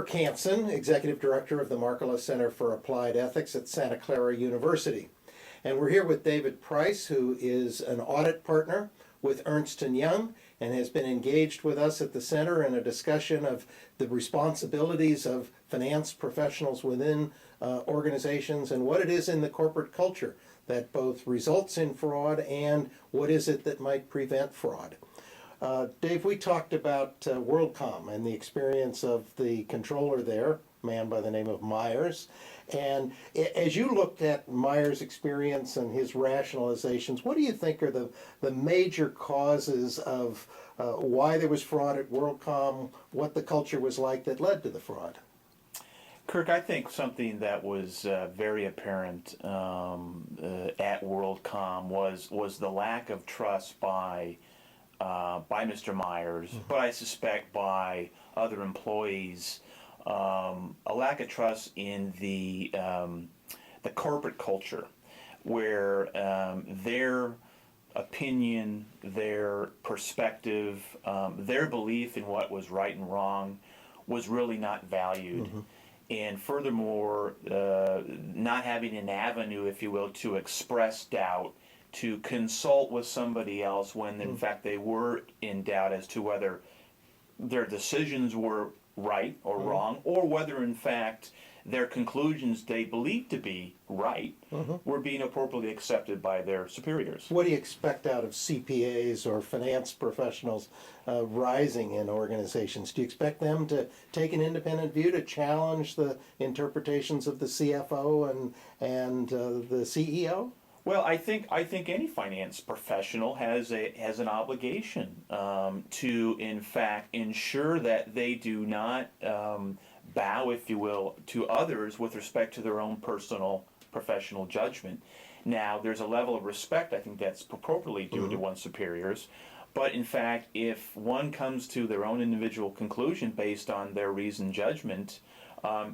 Kirk Hanson, Executive Director of the Markkula Center for Applied Ethics at Santa Clara University. And we're here with David Price, who is an audit partner with Ernst Young and has been engaged with us at the center in a discussion of the responsibilities of finance professionals within organizations and what it is in the corporate culture that both results in fraud and what is it that might prevent fraud. Dave, we talked about WorldCom and the experience of the controller there, a man by the name of Myers. And as you looked at Myers' experience and his rationalizations, what do you think are the major causes of why there was fraud at WorldCom, what the culture was like that led to the fraud? Kirk, I think something that was very apparent at WorldCom was the lack of trust by Mr. Myers, but I suspect by other employees, a lack of trust in the corporate culture, where their opinion, their perspective, their belief in what was right and wrong was really not valued. Mm-hmm. And furthermore, not having an avenue, if you will, to express doubt, to consult with somebody else when in fact they were in doubt as to whether their decisions were right or wrong, or whether in fact their conclusions they believed to be right were being appropriately accepted by their superiors. What do you expect out of CPAs or finance professionals rising in organizations? Do you expect them to take an independent view, to challenge the interpretations of the CFO and the CEO? Well, I think any finance professional has an obligation to, in fact, ensure that they do not bow, if you will, to others with respect to their own personal professional judgment. Now, there's a level of respect I think that's appropriately due to one's superiors, but in fact, if one comes to their own individual conclusion based on their reasoned judgment,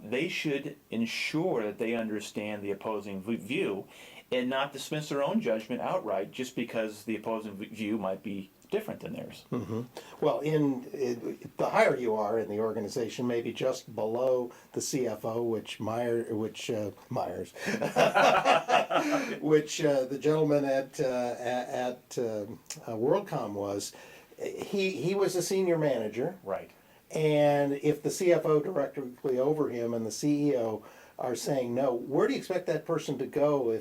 they should ensure that they understand the opposing view and not dismiss their own judgment outright just because the opposing view might be different than theirs. Mm-hmm. Well, the higher you are in the organization, maybe just below the CFO, which the gentleman at WorldCom was, he was a senior manager. Right. And if the CFO directly over him and the CEO are saying no, where do you expect that person to go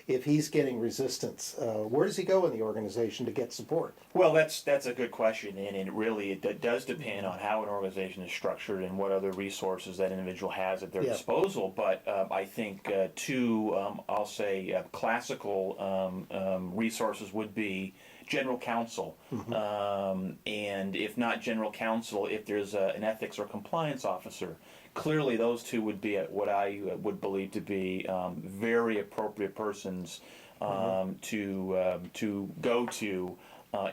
if he's getting resistance? Where does he go in the organization to get support? Well, that's a good question, and it does depend on how an organization is structured and what other resources that individual has at their disposal. But I think I'll say classical resources would be general counsel, and if not general counsel, if there's an ethics or compliance officer. Clearly, those two would be what I would believe to be very appropriate persons to go to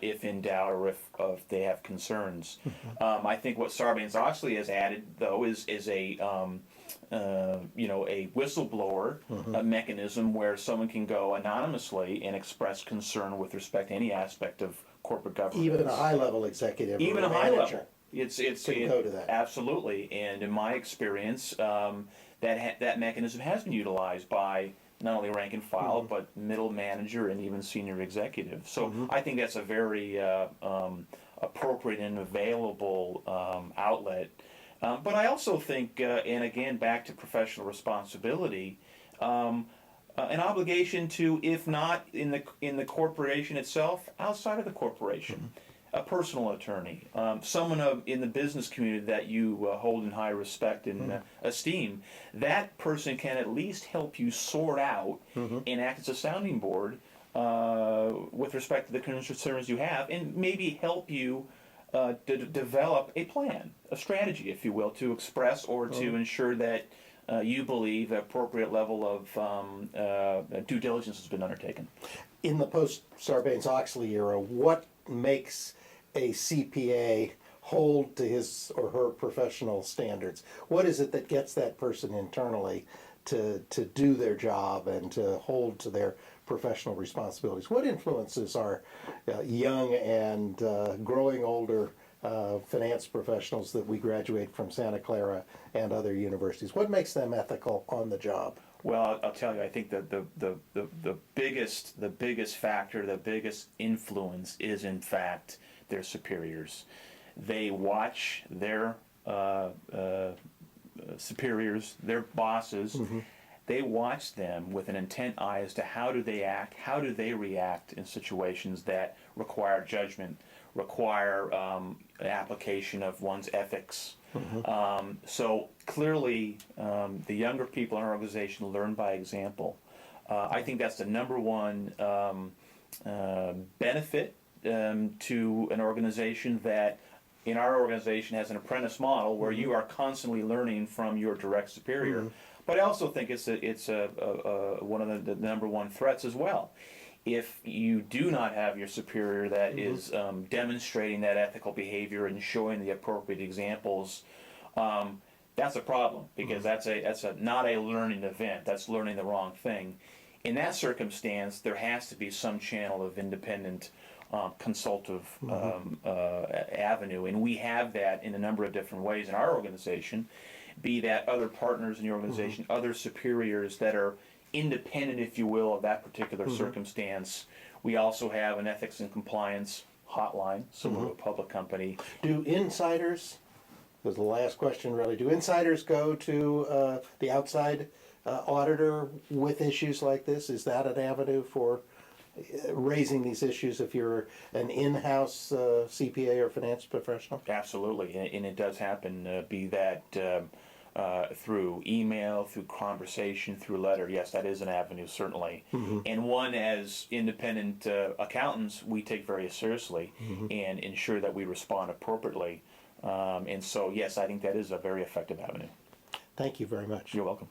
if in doubt or if they have concerns. I think what Sarbanes-Oxley has added, though, is a whistleblower mechanism where someone can go anonymously and express concern with respect to any aspect of corporate governance. Even a high-level executive, even or a high manager. level. It's go to that. Absolutely, and in my experience, that mechanism has been utilized by not only rank and file, but middle manager and even senior executive. So I think that's a very appropriate and available outlet. But I also think, and again, back to professional responsibility, an obligation to, if not in the corporation itself, outside of the corporation. A personal attorney, someone in the business community that you hold in high respect and esteem. That person can at least help you sort out and act as a sounding board with respect to the concerns you have, and maybe help you develop a plan, a strategy, if you will, to express or to ensure that you believe an appropriate level of due diligence has been undertaken. In the post-Sarbanes-Oxley era, what makes a CPA hold to his or her professional standards? What is it that gets that person internally to do their job and to hold to their professional responsibilities? What influences our young and growing older finance professionals that we graduate from Santa Clara and other universities? What makes them ethical on the job? Well, I'll tell you, I think that the biggest factor, the biggest influence is in fact their superiors. They watch their superiors, their bosses. They watch them with an intent eye as to how do they act, how do they react in situations that require judgment, require application of one's ethics. So clearly, the younger people in our organization learn by example. I think that's the number one benefit to an organization that, in our organization, has an apprentice model where you are constantly learning from your direct superior. But I also think it's one of the number one threats as well. If you do not have your superior that is demonstrating that ethical behavior and showing the appropriate examples, that's a problem, because that's not a learning event. That's learning the wrong thing. In that circumstance, there has to be some channel of independent consultative avenue, and we have that in a number of different ways in our organization. Be that other partners in the organization, other superiors that are independent, if you will, of that particular circumstance. We also have an ethics and compliance hotline, similar to a public company. Do insiders, was the last question really, do insiders go to the outside auditor with issues like this? Is that an avenue for raising these issues if you're an in-house CPA or finance professional? Absolutely, and it does happen, be that through email, through conversation, through letter. Yes, that is an avenue, certainly. And one, as independent accountants, we take very seriously and ensure that we respond appropriately. And so, yes, I think that is a very effective avenue. Thank you very much. You're welcome.